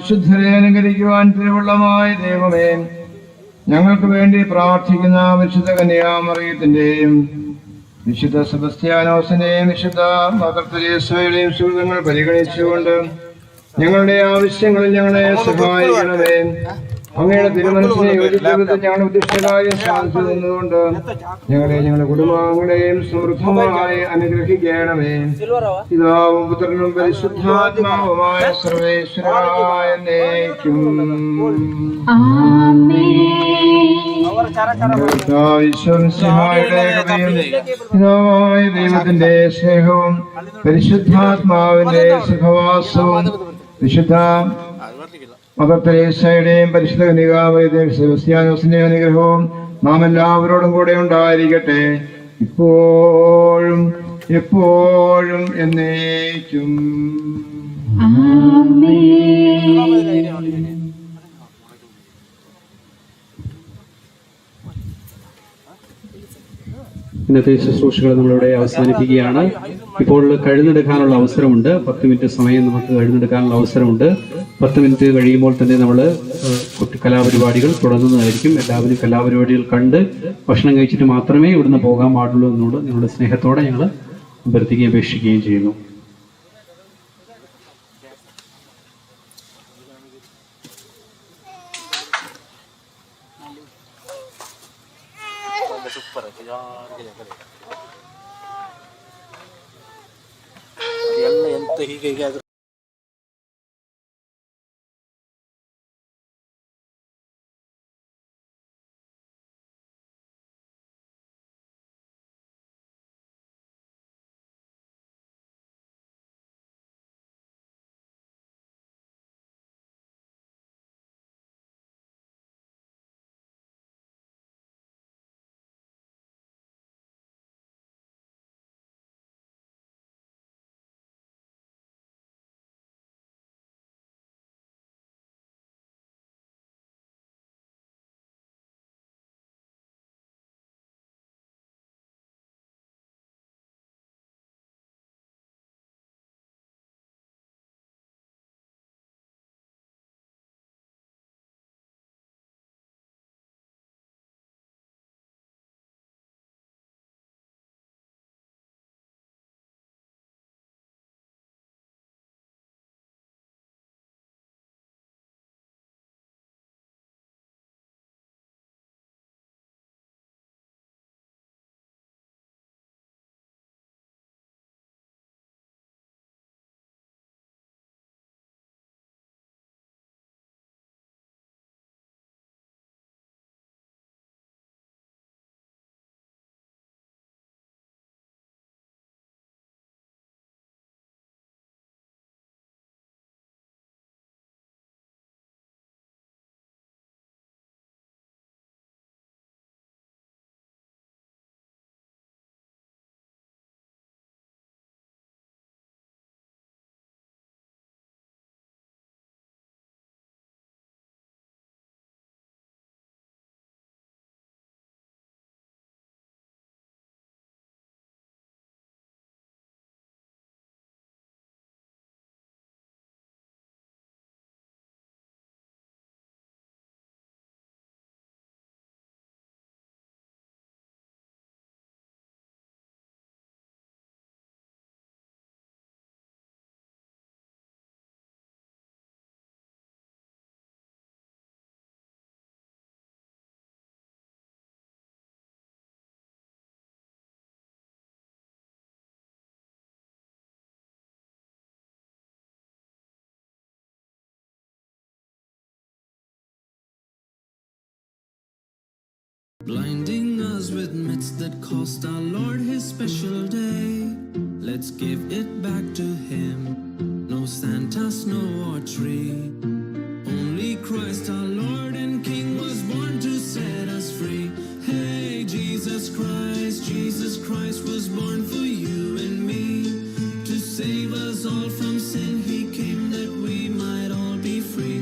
വിശുദ്ധരെ അനുകരിക്കുവാൻ തിരുവുള്ളമായ ദൈവമേ, ഞങ്ങൾക്ക് വേണ്ടി പ്രാർത്ഥിക്കുന്ന വിശുദ്ധ കന്യാമറിയത്തിന്റെയും വിശുദ്ധ സെബസ്ത്യാനോസിന്റെയും വിശുദ്ധ മദർ തെരേസയുടെയും സുഹൃത്തുക്കൾ പരിഗണിച്ചുകൊണ്ട് ഞങ്ങളുടെ ആവശ്യങ്ങളിൽ ഞങ്ങളെ സഹായിക്കണമേ. അങ്ങയുടെ തിരുമനസ്സിനെ യോജിപ്പിച്ച് ഞങ്ങളുടെ ഉദ്ദിഷ്ടകാര്യം സാധിച്ചു നിന്നുകൊണ്ട് ഞങ്ങളുടെ കുടുംബാംഗങ്ങളെയും സമൃദ്ധമായി അനുഗ്രഹിക്കണമേ. പിതാവും പുത്രനും പരിശുദ്ധാത്മാവുമായ സർവേശ്വരായ എന്നേക്കും പിതാവായ ദൈവത്തിന്റെ സ്നേഹവും പരിശുദ്ധാത്മാവിന്റെ സഹവാസവും വിശുദ്ധ മദർ തെരേസയുടെയും പരിശുദ്ധ കന്യകാമറിയത്തിന്റെയും സെബസ്ത്യാനോസിന്റെയും അനുഗ്രഹവും നാം എല്ലാവരോടും കൂടെ ഉണ്ടായിരിക്കട്ടെ, ഇപ്പോഴും എപ്പോഴും എന്നേക്കും. ഇന്നത്തെ ശുശ്രൂഷകൾ നമ്മളിവിടെ അവസാനിപ്പിക്കുകയാണ്. ഇപ്പോൾ കഴിഞ്ഞെടുക്കാനുള്ള അവസരമുണ്ട്. 10 മിനിറ്റ് സമയം നമുക്ക് കഴിഞ്ഞെടുക്കാനുള്ള അവസരമുണ്ട്. 10 മിനിറ്റ് കഴിയുമ്പോൾ തന്നെ നമ്മൾ കലാപരിപാടികൾ തുടങ്ങുന്നതായിരിക്കും. എല്ലാവരും കലാപരിപാടികൾ കണ്ട് ഭക്ഷണം കഴിച്ചിട്ട് മാത്രമേ ഇവിടുന്ന് പോകാൻ പാടുള്ളൂ എന്നോട് നിങ്ങളുടെ സ്നേഹത്തോടെ ഞങ്ങൾ അഭ്യർത്ഥിക്കുകയും അപേക്ഷിക്കുകയും ചെയ്യുന്നു. Blinding us with myths that cost our Lord his special day. Let's give it back to him. No Santa, snow or tree. Only Christ our Lord and King was born to set us free. Hey, Jesus Christ was born for you and me. To save us all from sin, he came that we might all be free.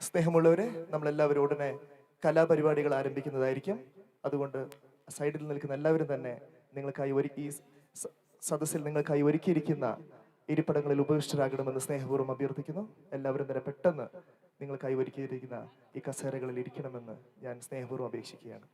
സ്നേഹമുള്ളവരെ, നമ്മളെല്ലാവരും ഉടനെ കലാപരിപാടികൾ ആരംഭിക്കുന്നതായിരിക്കും. അതുകൊണ്ട് സൈഡിൽ നിൽക്കുന്ന എല്ലാവരും തന്നെ നിങ്ങൾക്കായി ഈ സദസ്സിൽ നിങ്ങൾക്കായി ഒരുക്കിയിരിക്കുന്ന ഇരിപ്പിടങ്ങളിൽ ഉപവിഷ്ടരാകണമെന്ന് സ്നേഹപൂർവ്വം അഭ്യർത്ഥിക്കുന്നു. എല്ലാവരും തന്നെ പെട്ടെന്ന് നിങ്ങൾക്കായി ഒരുക്കിയിരിക്കുന്ന ഈ കസേരകളിൽ ഇരിക്കണമെന്ന് ഞാൻ സ്നേഹപൂർവ്വം അപേക്ഷിക്കുകയാണ്.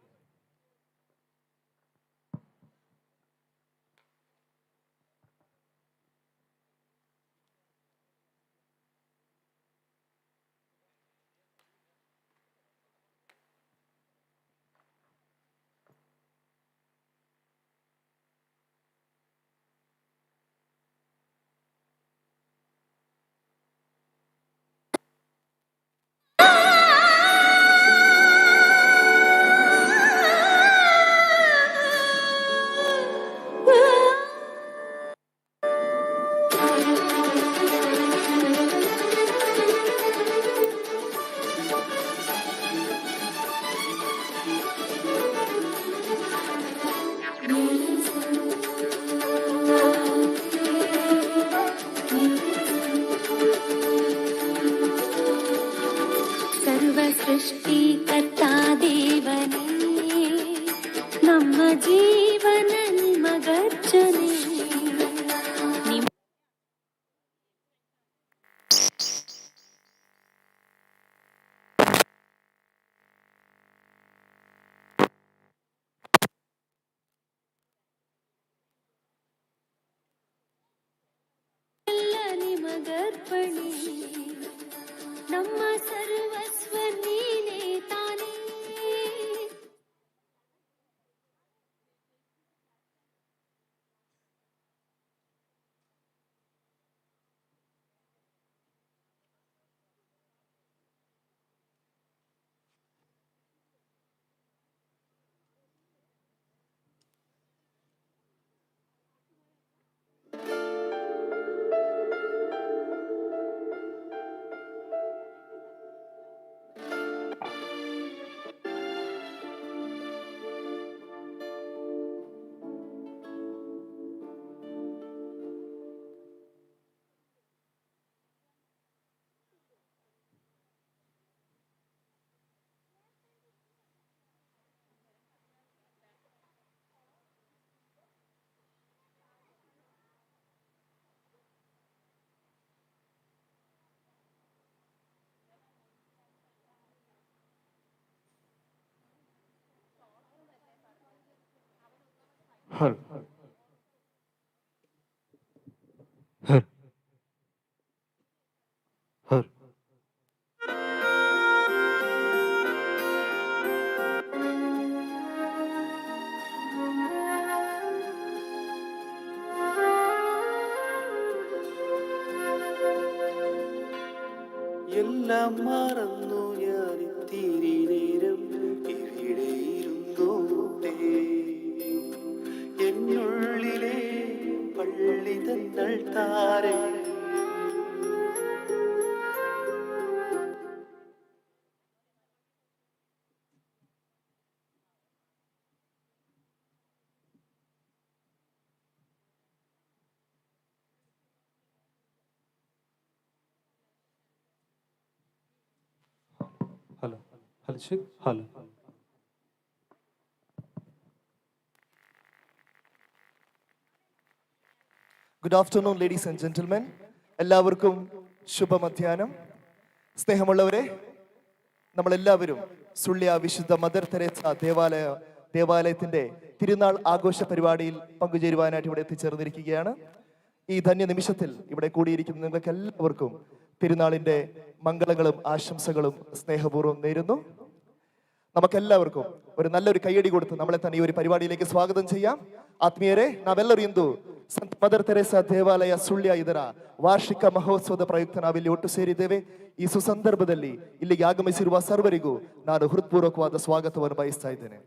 ಸೃಷ್ಟಿಕರ್ತ ದೇವನೇ, ನಮ್ಮ ಜೀವನ ನಿಮಗರ್ಚನೆ. ಸಮರ್ಪಣೆ ನಮ್ಮ ಸರ್ವಸ್ವ ನೀನೇ ತಾನೇ. ഹർ ഹർ ഹർ എല്ലാം മറന്നു ഞാൻ ഇത്തിരി നേരം ഇവിടെയിരുന്നു എന്നുള്ളിലെ പള്ളി തങ്ങൾ താരേ. ഹലോ ഹലോ ശരി hello. Good afternoon ladies and gentlemen. എല്ലാവർക്കും ശുഭമധ്യാനം. സ്നേഹമുള്ളവരെ, നമ്മളെല്ലാവരും സുള്ളിയ വിശുദ്ധ മദർ തെരേസ ദേവാലയത്തിന്റെ തിരുനാൾ ആഘോഷ പരിപാടിയിൽ പങ്കുചേരുവാനായിട്ട് ഇവിടെ എത്തിച്ചേർന്നിരിക്കുകയാണ്. ഈ ധന്യ നിമിഷത്തിൽ ഇവിടെ കൂടിയിരിക്കുന്ന നിങ്ങൾക്ക് എല്ലാവർക്കും തിരുനാളിന്റെ മംഗളങ്ങളും ആശംസകളും സ്നേഹപൂർവ്വം നേരുന്നു. നമുക്കെല്ലാവർക്കും ഒരു നല്ലൊരു കയ്യടി കൊടുത്ത് നമ്മളെ തന്നെ ഈ ഒരു ಪರಿಪಾಡಿയിലേക്ക് ಸ್ವಾಗತ ചെയ്യാം. ಆತ್ಮೀಯರೇ, ನಾವೆಲ್ಲರೂ ಇಂದು ಸಂತ ಮದರ್ ತೆರೇಸಾ ದೇವಾಲಯ ಸುಳ್ಯ ಇದರ ವಾರ್ಷಿಕ ಮಹೋತ್ಸವದ ಪ್ರಯುಕ್ತ ನಾವಿಲ್ಲಿ ಒಟ್ಟು ಸೇರಿದ್ದೇವೆ. ಈ ಸುಸಂದರ್ಭದಲ್ಲಿ ಇಲ್ಲಿಗೆ ಆಗಮಿಸಿರುವ ಸರ್ವರಿಗೂ ನಾನು ಹೃತ್ಪೂರ್ವಕವಾದ ಸ್ವಾಗತವನ್ನು ಬಯಸ್ತಾ ಇದ್ದೇನೆ.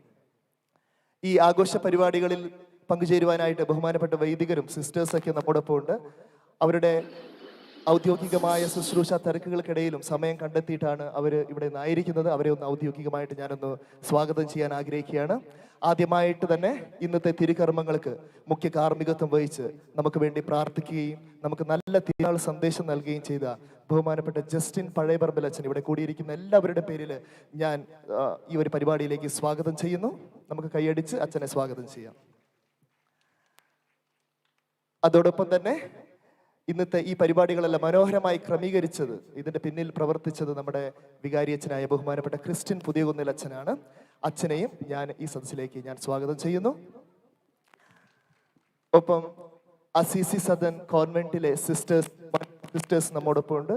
ഈ ആഘോഷ പരിപാടികളിൽ പങ്കുചേരുവാനായിട്ട് ബഹുമാനപ്പെട്ട വൈദികരും സിസ്റ്റേഴ്സൊക്കെ നമ്മോടൊപ്പം ഉണ്ട്. അവരുടെ ഔദ്യോഗികമായ ശുശ്രൂഷ തിരക്കുകൾക്കിടയിലും സമയം കണ്ടെത്തിയിട്ടാണ് അവർ ഇവിടെ നിന്നായിരിക്കുന്നത്. അവരെ ഒന്ന് ഔദ്യോഗികമായിട്ട് ഞാനൊന്ന് സ്വാഗതം ചെയ്യാൻ ആഗ്രഹിക്കുകയാണ്. ആദ്യമായിട്ട് തന്നെ ഇന്നത്തെ തിരുകർമ്മങ്ങൾക്ക് മുഖ്യ കാർമ്മികത്വം വഹിച്ച് നമുക്ക് വേണ്ടി പ്രാർത്ഥിക്കുകയും നമുക്ക് നല്ല തിരുനാൾ സന്ദേശം നൽകുകയും ചെയ്ത ബഹുമാനപ്പെട്ട ജസ്റ്റിൻ പഴയപറമ്പിൽ അച്ഛൻ ഇവിടെ കൂടിയിരിക്കുന്ന എല്ലാവരുടെ പേരിൽ ഞാൻ ഈ ഒരു പരിപാടിയിലേക്ക് സ്വാഗതം ചെയ്യുന്നു. നമുക്ക് കൈയടിച്ച് അച്ഛനെ സ്വാഗതം ചെയ്യാം. അതോടൊപ്പം തന്നെ ഇന്നത്തെ ഈ പരിപാടികളെല്ലാം മനോഹരമായി ക്രമീകരിച്ചത്, ഇതിന്റെ പിന്നിൽ പ്രവർത്തിച്ചത് നമ്മുടെ വികാരിയച്ഛനായ ബഹുമാനപ്പെട്ട ക്രിസ്ത്യൻ പുതിയകുന്നിൽ അച്ഛനാണ്. അച്ഛനെയും ഞാൻ ഈ സദസ്സിലേക്ക് ഞാൻ സ്വാഗതം ചെയ്യുന്നു. ഒപ്പം അസീസി സദൻ കോൺവെന്റിലെ സിസ്റ്റേഴ്സ് നമ്മോടൊപ്പം ഉണ്ട്.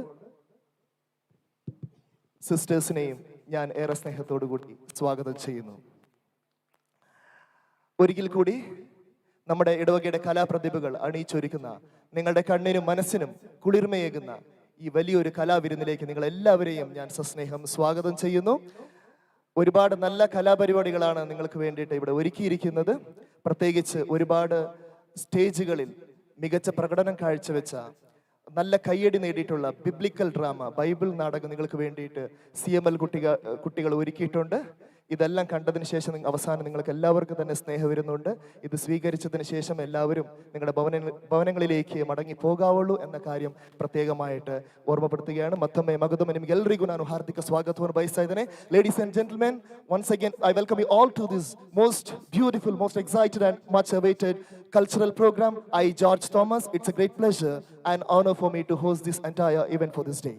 സിസ്റ്റേഴ്സിനെയും ഞാൻ ഏറെ സ്നേഹത്തോടു കൂടി സ്വാഗതം ചെയ്യുന്നു. ഒരിക്കൽ കൂടി നമ്മുടെ ഇടവകയുടെ കലാപ്രതിഭകൾ അണിയിച്ചൊരുക്കുന്ന, നിങ്ങളുടെ കണ്ണിനും മനസ്സിനും കുളിർമയേകുന്ന ഈ വലിയൊരു കലാവിരുന്നിലേക്ക് നിങ്ങൾ എല്ലാവരെയും ഞാൻ സസ്നേഹം സ്വാഗതം ചെയ്യുന്നു. ഒരുപാട് നല്ല കലാപരിപാടികളാണ് നിങ്ങൾക്ക് വേണ്ടിയിട്ട് ഇവിടെ ഒരുക്കിയിരിക്കുന്നത്. പ്രത്യേകിച്ച് ഒരുപാട് സ്റ്റേജുകളിൽ മികച്ച പ്രകടനം കാഴ്ചവെച്ച, നല്ല കയ്യടി നേടിയിട്ടുള്ള ബിബ്ലിക്കൽ ഡ്രാമ, ബൈബിൾ നാടകം നിങ്ങൾക്ക് വേണ്ടിയിട്ട് CML കുട്ടികൾ ഒരുക്കിയിട്ടുണ്ട്. ഇതെല്ലാം കണ്ടതിന് ശേഷം അവസാനം നിങ്ങൾക്ക് എല്ലാവർക്കും തന്നെ സ്നേഹം വരുന്നുണ്ട്. ഇത് സ്വീകരിച്ചതിന് ശേഷം എല്ലാവരും നിങ്ങളുടെ ഭവനങ്ങളിലേക്ക് മടങ്ങി പോകാവുള്ളൂ എന്ന കാര്യം പ്രത്യേകമായിട്ട് ഓർമ്മപ്പെടുത്തുകയാണ്. ಮತ್ತೊಮ್ಮೆ ಮಗದೊಮ್ಮೆ ನಿಮಗೆಲ್ಲರಿಗೂ ನಾನು ಹಾರ್ದಿಕ ಸ್ವಾಗತವನ್ನು ಬಯಸ್ತಾ ಇದ್ದೇನೆ. Ladies and gentlemen, once again I welcome you all to this most beautiful, most excited and much awaited cultural program. I, George Thomas, it's a great pleasure and honor for me to host this entire event for this day.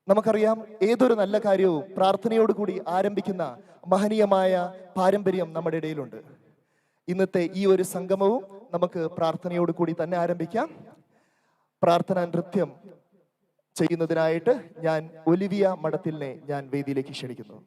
നമുക്കറിയാം, ഏതൊരു നല്ല കാര്യവും പ്രാർത്ഥനയോടുകൂടി ആരംഭിക്കുന്ന മഹനീയമായ പാരമ്പര്യം നമ്മുടെ ഇടയിലുണ്ട്. ഇന്നത്തെ ഈ ഒരു സംഗമവും നമുക്ക് പ്രാർത്ഥനയോടുകൂടി തന്നെ ആരംഭിക്കാം. പ്രാർത്ഥനാ നൃത്യം ചെയ്യുന്നതിനായിട്ട് ഞാൻ ഒലിവിയ മഠത്തിലിനെ ഞാൻ വേദിയിലേക്ക് ക്ഷണിക്കുന്നു.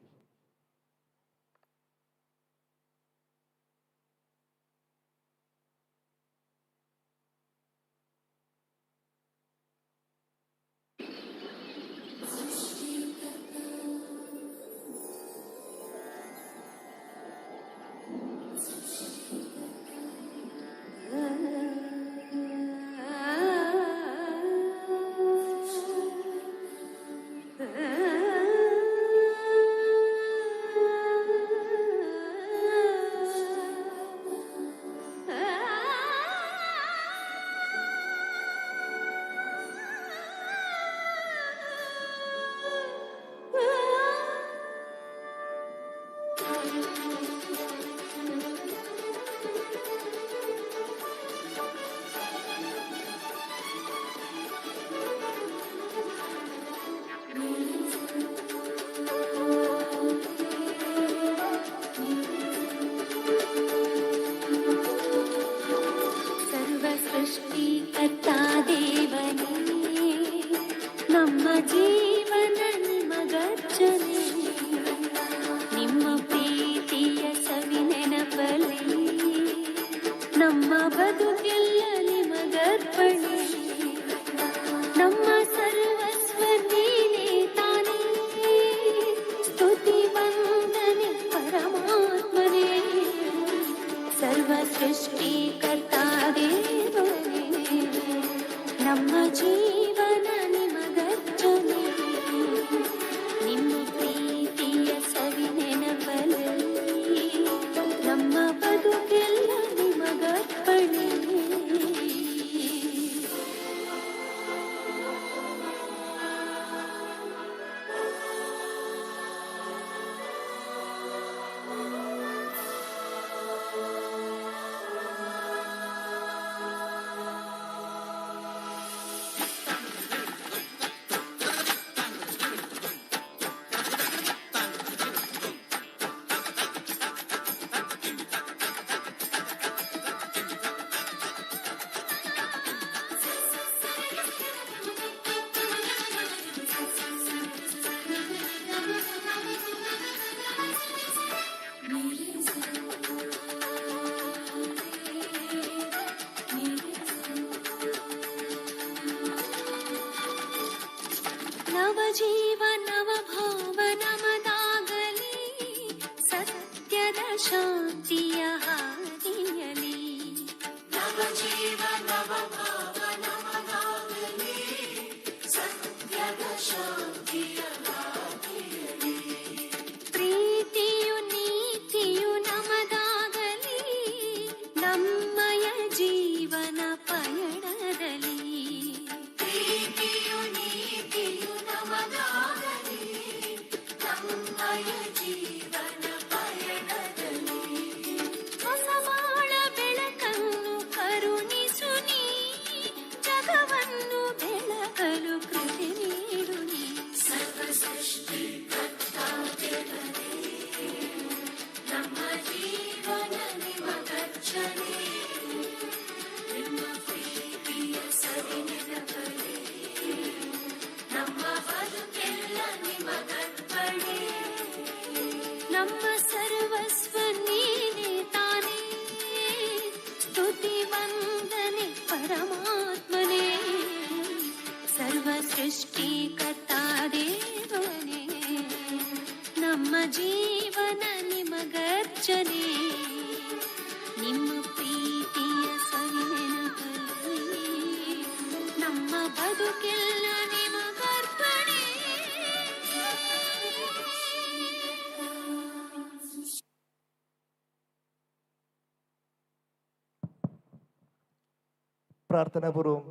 പ്രാർത്ഥനാപൂർവം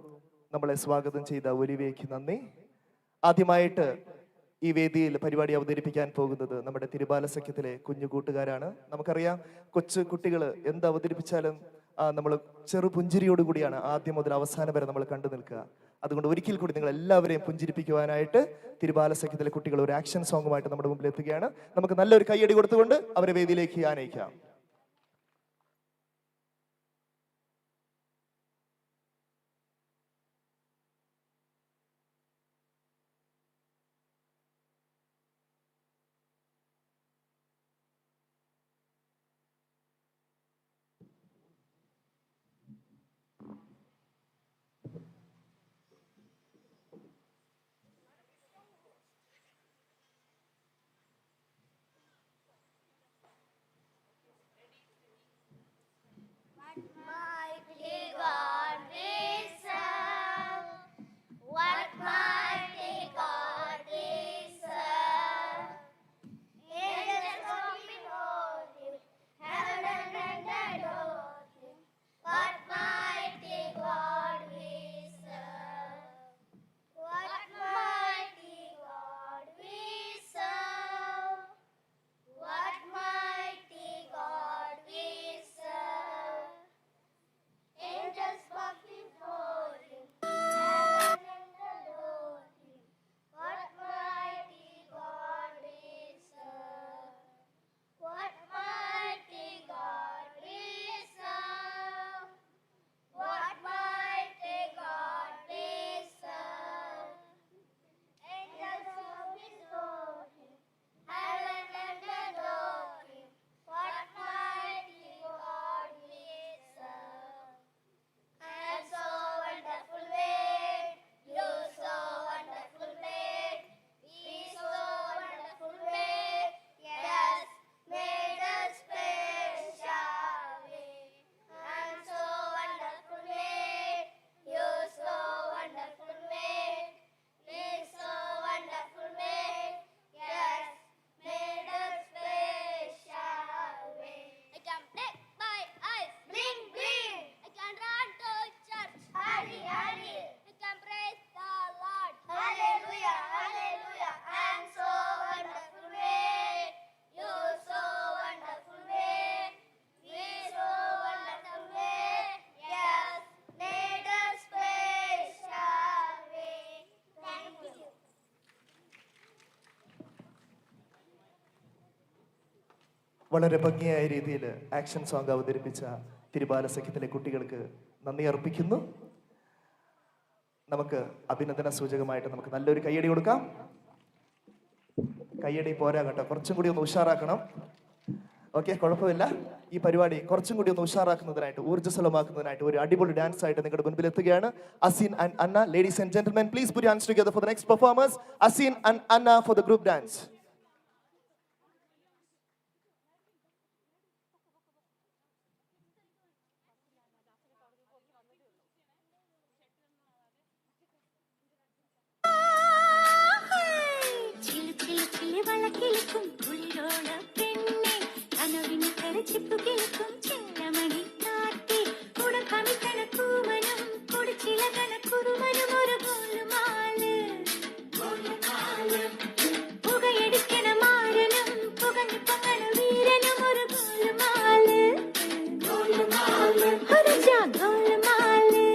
നമ്മളെ സ്വാഗതം ചെയ്ത ഒലിവിയയ്ക്ക് നന്ദി. ആദ്യമായിട്ട് ഈ വേദിയിൽ പരിപാടി അവതരിപ്പിക്കാൻ പോകുന്നത് നമ്മുടെ തിരുബാല സഖ്യത്തിലെ കുഞ്ഞു കൂട്ടുകാരാണ്. നമുക്കറിയാം, കൊച്ചു കുട്ടികൾ എന്ത് അവതരിപ്പിച്ചാലും നമ്മൾ ചെറുപുഞ്ചിരിയോട് കൂടിയാണ് ആദ്യം മുതൽ അവസാനം വരെ നമ്മൾ കണ്ടു നിൽക്കുക. അതുകൊണ്ട് ഒരിക്കൽ കൂടി നിങ്ങൾ എല്ലാവരെയും പുഞ്ചിരിപ്പിക്കുവാനായിട്ട് തിരുബാല സഖ്യത്തിലെ കുട്ടികൾ ഒരു ആക്ഷൻ സോങ്ങുമായിട്ട് നമ്മുടെ മുമ്പിൽ എത്തുകയാണ്. നമുക്ക് നല്ലൊരു കയ്യടി കൊടുത്തുകൊണ്ട് അവരെ വേദിയിലേക്ക് ആനയിക്കാം. വളരെ ഭംഗിയായ രീതിയിൽ ആക്ഷൻ സോങ് അവതരിപ്പിച്ച തിരുബാല സഖ്യത്തിലെ കുട്ടികൾക്ക് നന്ദി അർപ്പിക്കുന്നു. നമുക്ക് അഭിനന്ദന സൂചകമായിട്ട് നമുക്ക് നല്ലൊരു കയ്യടി കൊടുക്കാം. കയ്യടി പോരാ കേട്ടോ, കുറച്ചും കൂടി ഒന്ന് ഉഷാറാക്കണം. ഓക്കെ, കുഴപ്പമില്ല. ഈ പരിപാടി കുറച്ചും കൂടി ഒന്ന് ഉഷാറാക്കുന്നതിനായിട്ട്, ഊർജ്ജസ്വലമാക്കുന്നതിനായിട്ട് ഒരു അടിപൊളി ഡാൻസ് ആയിട്ട് നിങ്ങളുടെ മുൻപിൽ എത്തുകയാണ് Aseen and Anna. Ladies and gentlemen, please put your hands together for the next performers, Asin and Anna, for the group dance. വളക്കിളിക്കും കുളിരോള പെണ്ണെ കനവിന് കരച്ചിപ്പു കിളിക്കും ചെല്ലമണി കാട്ടി കുട കമിക്കണ കൂമനും കുടിച്ചില കണക്കുറുമനും ഒരു ഗോലുമാല് പുകയടിക്കണ മാരനും പുകഞ്ഞു പൊങ്ങണ വീരനും ഒരു ഗോലുമാല് ഒരു ഗോലുമാല്.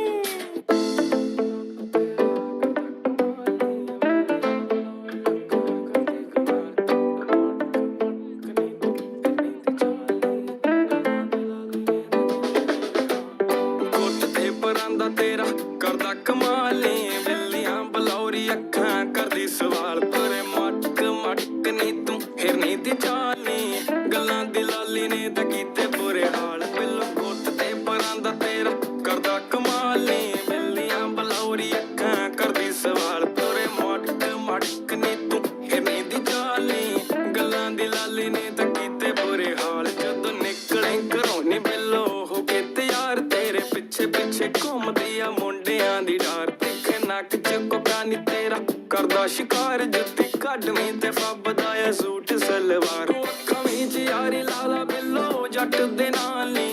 तेरा करदा कमाले बिल्लियां बलौरी अखां करदी सवाल तोरे मटक मटक नी तू हिरनी दी चाली गल्लां दी लाली ने तां कीते बुरे हाल बिल्लो कोट ते परां दा तेरा करदा कमाले बिल्लियां बलौरी अखां करदी सवाल तोरे मटक मटक नी तू हिरनी दी चाली गल्लां दी लाली ने तां कीते बुरे हाल जदों निकले घरों नी बिल्लो हो के तैयार तेरे पिछे पिछे घूमदी आ मुंडियां दी डार दिखे नक च कोका नी तेरा करदा शिकार जुत्ती कढवी ते फबदा ऐ सूट सलवार कमी च यारी लाला बिल्लो जट दे नाल नी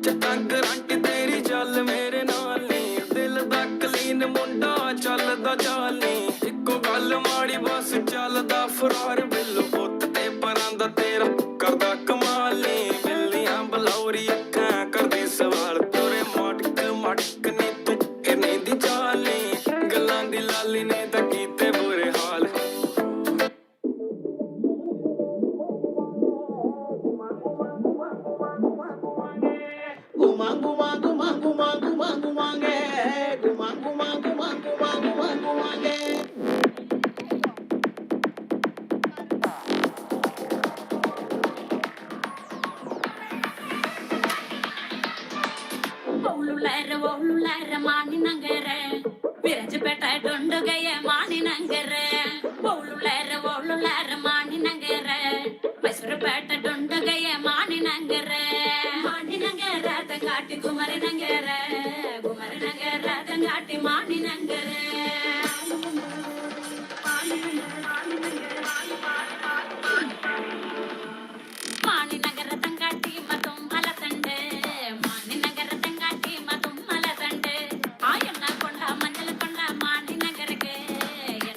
चट्टां करंट तेरी चल मेरे नाल नी दिल दा कलीन मुंडा चलदा चाल नी इक्को गल माड़ी बस चलदा फरार बिल्लो पुत्त ते परां दा तेरा करदा कमाल नी बिल्लियां बलौरी अखां करदी सवाल तोरे मटक मटक नी तू हिरनी दी चाली गल्लां दी लाली ने तां कीते बुरे हाल Olulara mani nangare viraj peta dondu gaye mani nangare